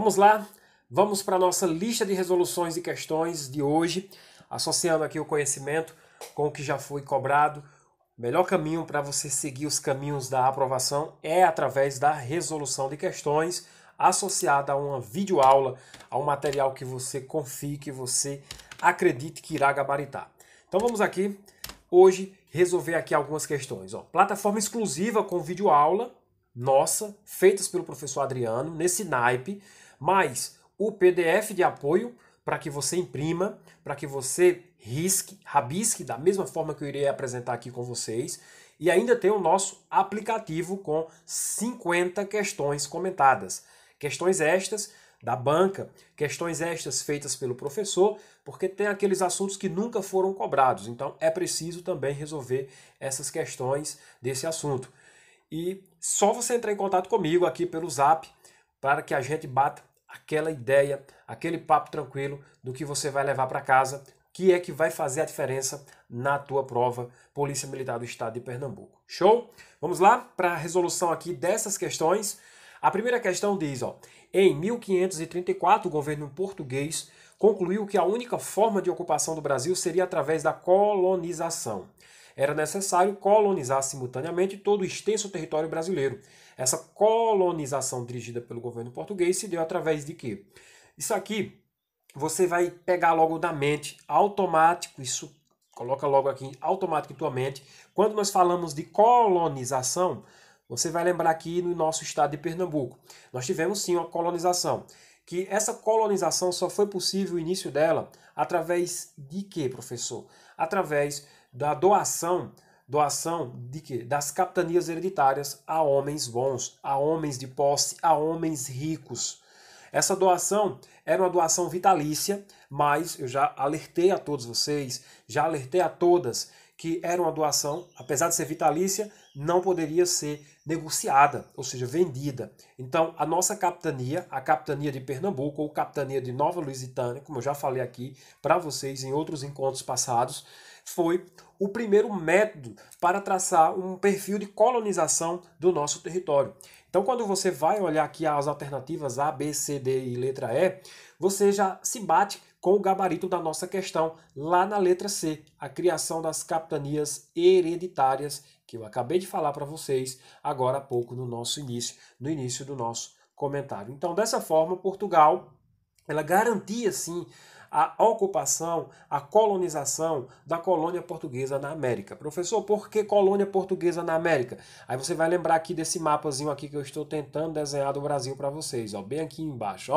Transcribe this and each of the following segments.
Vamos lá, vamos para a nossa lista de resoluções e questões de hoje, associando aqui o conhecimento com o que já foi cobrado. O melhor caminho para você seguir os caminhos da aprovação é através da resolução de questões associada a uma videoaula, a um material que você confie, que você acredite que irá gabaritar. Então vamos aqui, hoje, resolver aqui algumas questões. Plataforma exclusiva com videoaula, nossa, feitas pelo professor Adriano, nesse naipe, mais o PDF de apoio para que você imprima, para que você rabisque da mesma forma que eu irei apresentar aqui com vocês. E ainda tem o nosso aplicativo com 50 questões comentadas. Questões estas da banca, questões estas feitas pelo professor, porque tem aqueles assuntos que nunca foram cobrados. Então é preciso também resolver essas questões desse assunto. E só você entrar em contato comigo aqui pelo Zap para que a gente bata aquela ideia, aquele papo tranquilo do que você vai levar para casa, que é que vai fazer a diferença na tua prova Polícia Militar do Estado de Pernambuco. Show? Vamos lá para a resolução aqui dessas questões. A primeira questão diz, em 1534 o governo português concluiu que a única forma de ocupação do Brasil seria através da colonização. Era necessário colonizar simultaneamente todo o extenso território brasileiro. Essa colonização dirigida pelo governo português se deu através de quê? Isso aqui você vai pegar logo da mente, automático, isso coloca logo aqui, automático em tua mente. Quando nós falamos de colonização, você vai lembrar aqui no nosso estado de Pernambuco. Nós tivemos sim uma colonização. Que essa colonização só foi possível o início dela através de quê, professor? Através da doação de quê? Das capitanias hereditárias a homens bons, a homens de posse, a homens ricos. Essa doação era uma doação vitalícia, mas eu já alertei a todos vocês, já alertei a todas que era uma doação, apesar de ser vitalícia, não poderia ser negociada, ou seja, vendida. Então, a nossa capitania, a capitania de Pernambuco ou capitania de Nova Lusitânia, como eu já falei aqui para vocês em outros encontros passados, foi o primeiro método para traçar um perfil de colonização do nosso território. Então, quando você vai olhar aqui as alternativas A, B, C, D e letra E, você já se bate com o gabarito da nossa questão lá na letra C, a criação das capitanias hereditárias, que eu acabei de falar para vocês agora há pouco no início do nosso comentário. Então, dessa forma, Portugal, ela garantia sim a ocupação, a colonização da colônia portuguesa na América. Professor, por que colônia portuguesa na América? Aí você vai lembrar aqui desse mapazinho aqui que eu estou tentando desenhar do Brasil para vocês, bem aqui embaixo,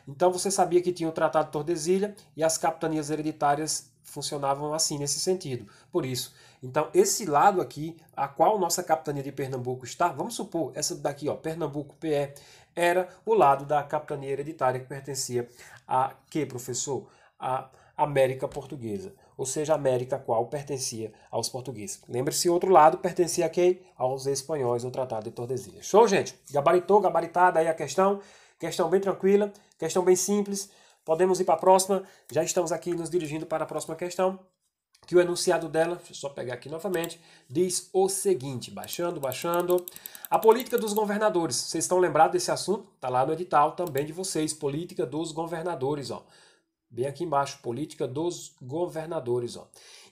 Então você sabia que tinha o Tratado de Tordesilhas e as capitanias hereditárias funcionavam assim, nesse sentido. Por isso, então esse lado aqui, a qual nossa capitania de Pernambuco está, vamos supor, essa daqui, Pernambuco PE, era o lado da capitania hereditária que pertencia a que, professor? A América Portuguesa, ou seja, a América a qual pertencia aos portugueses. Lembre-se, outro lado pertencia a quem? Aos espanhóis, o Tratado de Tordesilhas. Show, gente? Gabaritou, gabaritada aí a questão bem tranquila, questão bem simples. Podemos ir para a próxima, já estamos aqui nos dirigindo para a próxima questão, que o enunciado dela, deixa eu só pegar aqui novamente, diz o seguinte, baixando. A política dos governadores, vocês estão lembrados desse assunto? Está lá no edital também de vocês, política dos governadores, bem aqui embaixo, política dos governadores,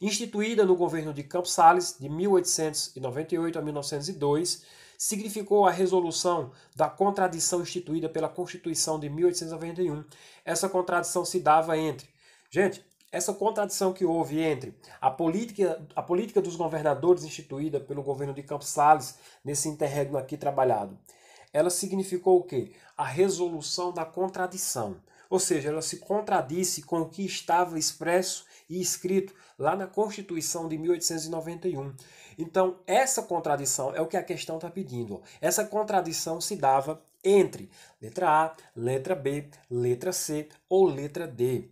Instituída no governo de Campos Salles, de 1898 a 1902, significou a resolução da contradição instituída pela Constituição de 1891. Essa contradição se dava entre... Gente, essa contradição que houve entre a política dos governadores instituída pelo governo de Campos Salles, nesse interregno aqui trabalhado, ela significou o quê? A resolução da contradição. Ou seja, ela se contradisse com o que estava expresso e escrito lá na Constituição de 1891. Então, essa contradição é o que a questão está pedindo. Essa contradição se dava entre letra A, letra B, letra C ou letra D.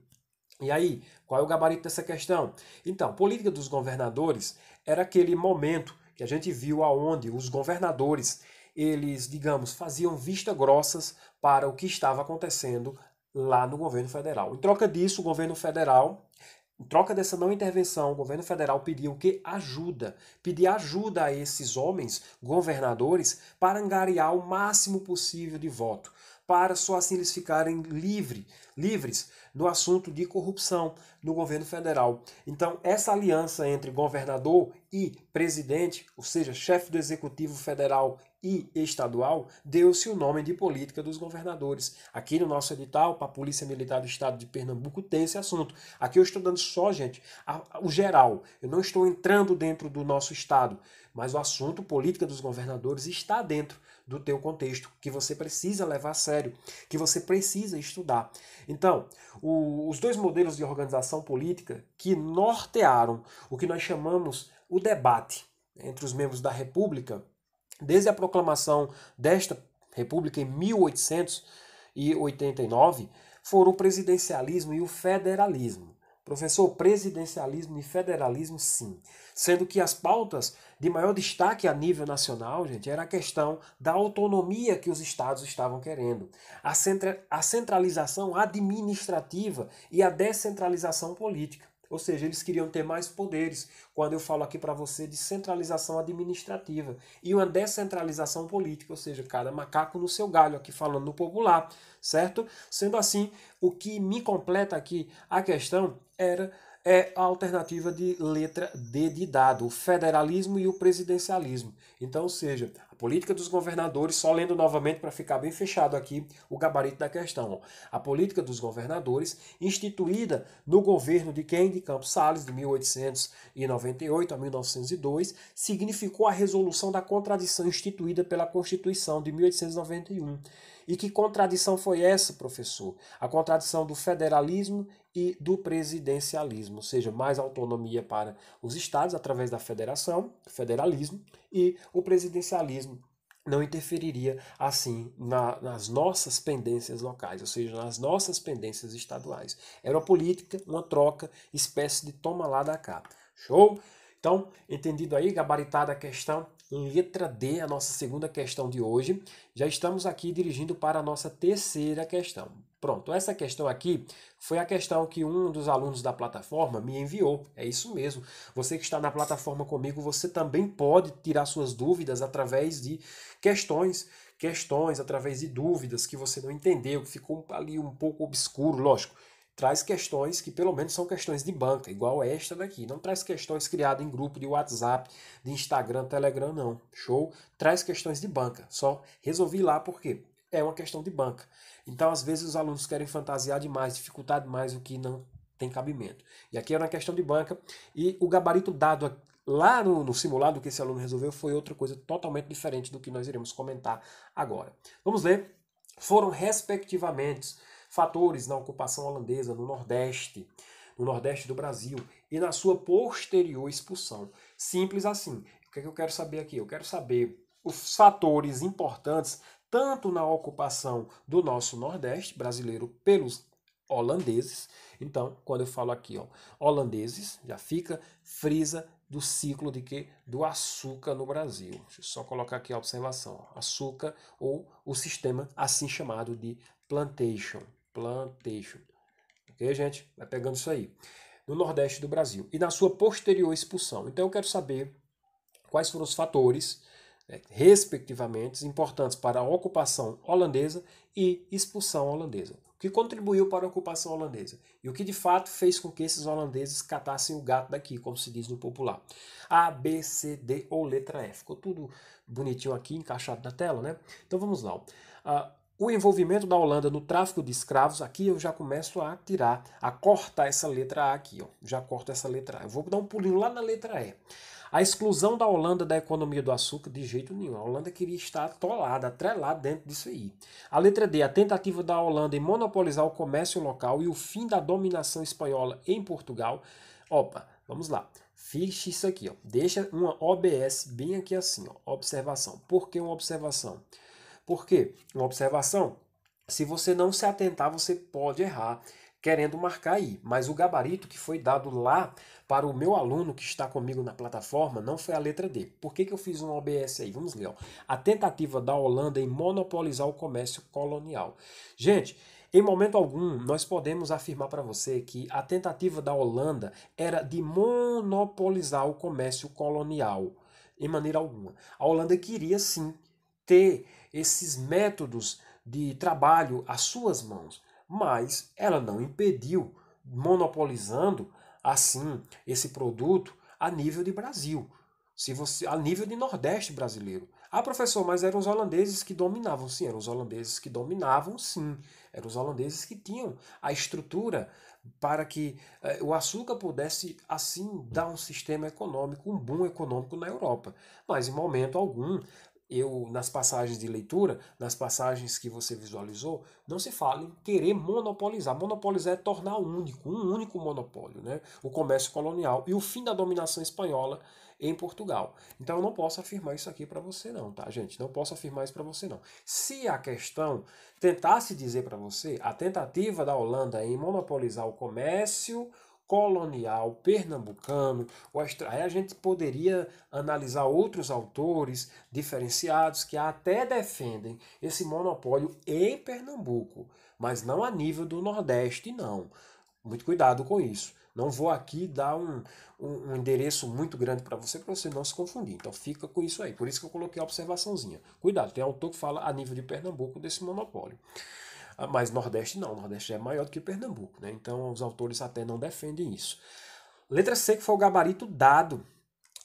E aí, qual é o gabarito dessa questão? Então, política dos governadores era aquele momento que a gente viu aonde os governadores, eles, digamos, faziam vista grossas para o que estava acontecendo lá no governo federal. Em troca disso, o governo federal, em troca dessa não intervenção, o governo federal pediu que ajuda, pedia ajuda a esses homens, governadores, para angariar o máximo possível de voto, para só assim eles ficarem livres no assunto de corrupção no governo federal. Então, essa aliança entre governador e presidente, ou seja, chefe do executivo federal e estadual, deu-se o nome de política dos governadores. Aqui no nosso edital, para a Polícia Militar do Estado de Pernambuco, tem esse assunto. Aqui eu estou dando só, gente, o geral. Eu não estou entrando dentro do nosso estado, mas o assunto política dos governadores está dentro do teu contexto, que você precisa levar a sério, que você precisa estudar. Então, os dois modelos de organização política que nortearam o que nós chamamos o debate entre os membros da República, desde a proclamação desta República em 1889, foram o presidencialismo e o federalismo. Professor, presidencialismo e federalismo, sim. Sendo que as pautas de maior destaque a nível nacional, gente, era a questão da autonomia que os estados estavam querendo, a centralização administrativa e a descentralização política. Ou seja, eles queriam ter mais poderes, quando eu falo aqui para você de centralização administrativa e uma descentralização política, ou seja, cada macaco no seu galho, aqui falando no popular, certo? Sendo assim, o que me completa aqui a questão é a alternativa de letra D de dado, o federalismo e o presidencialismo. Então, ou seja, a política dos governadores, só lendo novamente para ficar bem fechado aqui o gabarito da questão. Ó. A política dos governadores, instituída no governo de quem? De Campos Salles, de 1898 a 1902, significou a resolução da contradição instituída pela Constituição de 1891. E que contradição foi essa, professor? A contradição do federalismo e do presidencialismo, ou seja, mais autonomia para os estados através da federação, federalismo, e o presidencialismo não interferiria assim nas nossas pendências locais, ou seja, nas nossas pendências estaduais. Era uma política, uma troca, espécie de toma lá da cá. Show? Então, entendido aí, gabaritada a questão, letra D, a nossa segunda questão de hoje. Já estamos aqui dirigindo para a nossa terceira questão. Pronto, essa questão aqui foi a questão que um dos alunos da plataforma me enviou. É isso mesmo. Você que está na plataforma comigo, você também pode tirar suas dúvidas através de questões, através de dúvidas que você não entendeu, que ficou ali um pouco obscuro, lógico. Traz questões que pelo menos são questões de banca, igual esta daqui. Não traz questões criadas em grupo de WhatsApp, de Instagram, Telegram, não. Show? Traz questões de banca. Só resolvi lá porque é uma questão de banca. Então, às vezes, os alunos querem fantasiar demais, dificultar demais o que não tem cabimento. E aqui era uma questão de banca e o gabarito dado lá no simulado que esse aluno resolveu foi outra coisa totalmente diferente do que nós iremos comentar agora. Vamos ler. Foram, respectivamente, fatores na ocupação holandesa no Nordeste do Brasil e na sua posterior expulsão. Simples assim. O que é que eu quero saber aqui? Eu quero saber os fatores importantes tanto na ocupação do nosso Nordeste brasileiro pelos holandeses. Então, quando eu falo aqui, ó, holandeses, já fica frisa do ciclo de quê? Do açúcar no Brasil. Deixa eu só colocar aqui a observação. Ó. Açúcar ou o sistema assim chamado de plantation. Ok, gente? Vai pegando isso aí. No Nordeste do Brasil. E na sua posterior expulsão. Então eu quero saber quais foram os fatores, respectivamente, importantes para a ocupação holandesa e expulsão holandesa. O que contribuiu para a ocupação holandesa? E o que de fato fez com que esses holandeses catassem o gato daqui, como se diz no popular. A, B, C, D ou letra F. Ficou tudo bonitinho aqui, encaixado na tela, né? Então vamos lá. O envolvimento da Holanda no tráfico de escravos, aqui eu já começo a cortar essa letra A aqui, ó. Já corto essa letra A. Eu vou dar um pulinho lá na letra E. A exclusão da Holanda da economia do açúcar, de jeito nenhum. A Holanda queria estar atolada, atrelada dentro disso aí. A letra D, a tentativa da Holanda em monopolizar o comércio local e o fim da dominação espanhola em Portugal. Opa, vamos lá. Fixe isso aqui, ó. Deixa uma OBS bem aqui assim, ó. Observação. Por que uma observação? Por quê? Uma observação, se você não se atentar, você pode errar querendo marcar aí. Mas o gabarito que foi dado lá para o meu aluno que está comigo na plataforma não foi a letra D. Por que eu fiz um OBS aí? Vamos ler. Ó. A tentativa da Holanda em monopolizar o comércio colonial. Gente, em momento algum, nós podemos afirmar para você que a tentativa da Holanda era de monopolizar o comércio colonial. Em maneira alguma. A Holanda queria sim ter esses métodos de trabalho às suas mãos, mas ela não impediu, monopolizando assim esse produto a nível de Brasil, se você, a nível de Nordeste brasileiro. Ah, professor, mas eram os holandeses que dominavam. Sim, eram os holandeses que dominavam, sim. Eram os holandeses que tinham a estrutura para que o açúcar pudesse, assim, dar um sistema econômico, um boom econômico na Europa. Mas, em momento algum, eu, nas passagens de leitura, nas passagens que você visualizou, não se fala em querer monopolizar. Monopolizar é tornar único, um único monopólio, né? O comércio colonial e o fim da dominação espanhola em Portugal. Então eu não posso afirmar isso aqui para você não, tá, gente? Não posso afirmar isso para você não. Se a questão tentasse dizer para você a tentativa da Holanda em monopolizar o comércio colonial pernambucano, aí a gente poderia analisar outros autores diferenciados que até defendem esse monopólio em Pernambuco, mas não a nível do Nordeste, não. Muito cuidado com isso. Não vou aqui dar um endereço muito grande para você não se confundir. Então fica com isso aí. Por isso que eu coloquei a observaçãozinha. Cuidado, tem autor que fala a nível de Pernambuco desse monopólio. Mas Nordeste não, Nordeste é maior do que Pernambuco, né? Então os autores até não defendem isso. Letra C, que foi o gabarito dado.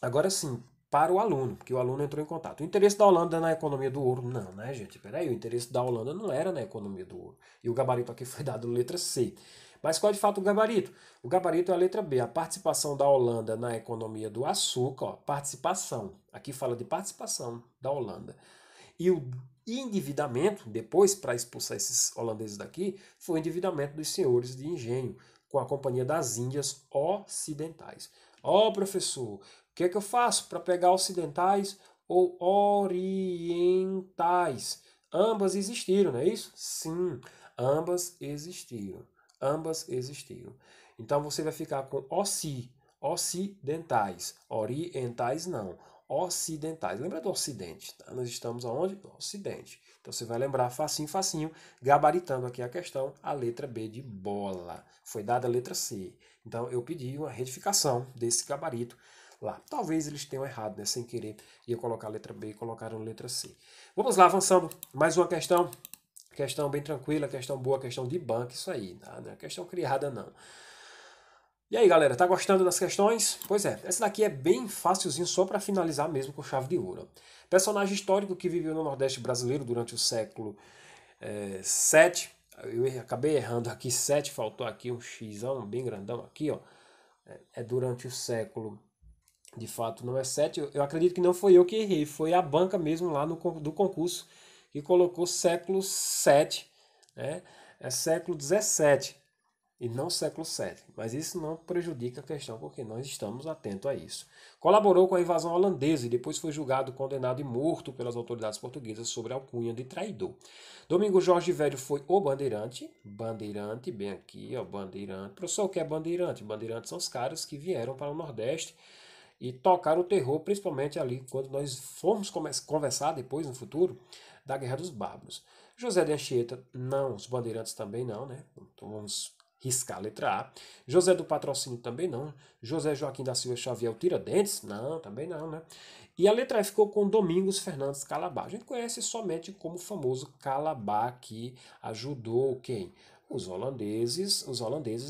Agora sim, para o aluno, que o aluno entrou em contato. O interesse da Holanda na economia do ouro? Não, né, gente? Peraí, o interesse da Holanda não era na economia do ouro. E o gabarito aqui foi dado letra C. Mas qual é de fato o gabarito? O gabarito é a letra B, a participação da Holanda na economia do açúcar. Ó, participação. Aqui fala de participação da Holanda. E o endividamento, depois, para expulsar esses holandeses daqui, foi o endividamento dos senhores de engenho com a Companhia das Índias Ocidentais. Ó, professor, o que é que eu faço para pegar ocidentais ou orientais? Ambas existiram, não é isso? Sim, ambas existiram. Ambas existiram. Então você vai ficar com ocidentais, orientais não. Ocidentais. Lembra do Ocidente? Tá? Nós estamos aonde? No Ocidente. Então você vai lembrar facinho, facinho, gabaritando aqui a questão, a letra B de bola. Foi dada a letra C. Então eu pedi uma retificação desse gabarito lá. Talvez eles tenham errado, né? Sem querer, ia colocar a letra B e colocaram a letra C. Vamos lá, avançando. Mais uma questão. Questão bem tranquila, questão boa, questão de banco, isso aí. Tá? Não é questão criada, não. E aí, galera, tá gostando das questões? Pois é, essa daqui é bem facilzinho, só para finalizar mesmo com chave de ouro. Personagem histórico que viveu no Nordeste brasileiro durante o século VII. Eu acabei errando aqui, 7, faltou aqui um xão bem grandão aqui, ó. É durante o século, de fato não é 7, eu acredito que não foi eu que errei, foi a banca mesmo lá do concurso que colocou século VII, né? É século XVII. E não século VII. Mas isso não prejudica a questão, porque nós estamos atentos a isso. Colaborou com a invasão holandesa e depois foi julgado, condenado e morto pelas autoridades portuguesas sob a alcunha de traidor. Domingos Jorge Velho foi o bandeirante. Bandeirante, bem aqui, ó, bandeirante. Professor, o que é bandeirante? Bandeirantes são os caras que vieram para o Nordeste e tocaram o terror, principalmente ali, quando nós formos conversar depois, no futuro, da Guerra dos Bárbaros. José de Anchieta, não. Os bandeirantes também não, né? Então vamos riscar a letra A. José do Patrocínio também não. José Joaquim da Silva Xavier, o Tiradentes? Não, também não, né? E a letra E ficou com Domingos Fernandes Calabar. A gente conhece somente como o famoso Calabar, que ajudou quem? Os holandeses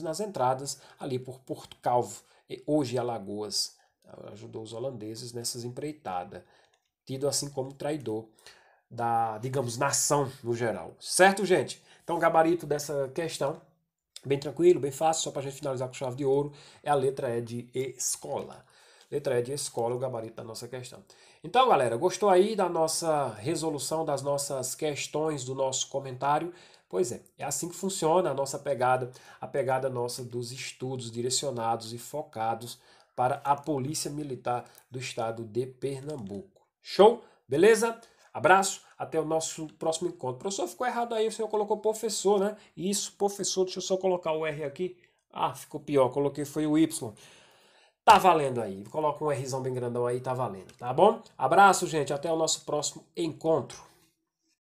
nas entradas ali por Porto Calvo, hoje Alagoas. Ajudou os holandeses nessas empreitadas, tido assim como traidor da, digamos, nação no geral. Certo, gente? Então, o gabarito dessa questão, bem tranquilo, bem fácil, só para a gente finalizar com chave de ouro, é a letra E de escola. Letra E de escola, o gabarito da nossa questão. Então, galera, gostou aí da nossa resolução, das nossas questões, do nosso comentário? Pois é assim que funciona a nossa pegada, a pegada nossa dos estudos direcionados e focados para a Polícia Militar do Estado de Pernambuco. Show? Beleza? Abraço, até o nosso próximo encontro. Professor, ficou errado aí, o senhor colocou professor, né? Isso, professor, deixa eu só colocar o R aqui. Ah, ficou pior, coloquei foi o Y. Tá valendo aí, coloca um Rzão bem grandão aí, tá valendo, tá bom? Abraço, gente, até o nosso próximo encontro.